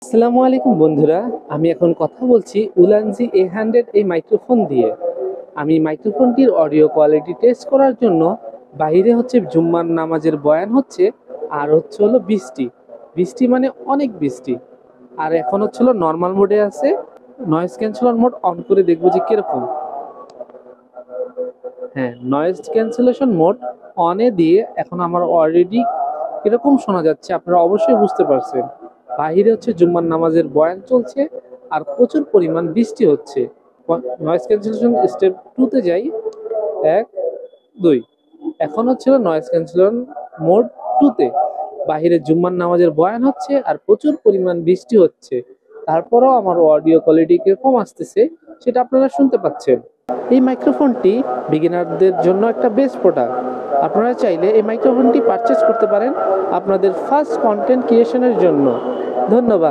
আসসালামু আলাইকুম বন্ধুরা, আমি এখন কথা বলছি উলানজি A100 এই মাইক্রোফোন দিয়ে। আমি মাইক্রোফোনটির অডিও কোয়ালিটি টেস্ট করার জন্য বাইরে হচ্ছে জুম্মার নামাজের বয়ান হচ্ছে, আর হচ্ছে হলো বৃষ্টি। বৃষ্টি মানে অনেক বৃষ্টি। আর এখন হচ্ছে হলো নর্মাল মোডে আছে, নয়েজ ক্যান্সেলর মোড অন করে দেখবো যে কিরকম। হ্যাঁ, নয়েজ ক্যান্সেলেশন মোড অনে দিয়ে এখন আমার অলরেডি কিরকম শোনা যাচ্ছে আপনারা অবশ্যই বুঝতে পারছেন। বাহিরে হচ্ছে জুম্মার নামাজের বয়ান চলছে আর প্রচুর পরিমাণ বৃষ্টি হচ্ছে। নয়েজ ক্যান্সেলেশন স্টেপ 2 তে যাই। 1 2। এখন হচ্ছে নয়েজ ক্যান্সেলেশন মোড 2 তে। বাহিরে জুম্মার নামাজের বয়ান হচ্ছে আর প্রচুর পরিমাণ বৃষ্টি হচ্ছে। তারপরেও আমার অডিও কোয়ালিটি কিরকম আসতেছে সেটা আপনারা শুনতে পাচ্ছেন। এই মাইক্রোফোনটি বিগিনারদের জন্য একটা বেস্ট প্রোডাক্ট। আপনারা চাইলে এই মাইক্রোফোনটি পারচেজ করতে পারেন আপনাদের ফার্স্ট কন্টেন্ট ক্রিয়েশনের জন্য। ধন্যবাদ।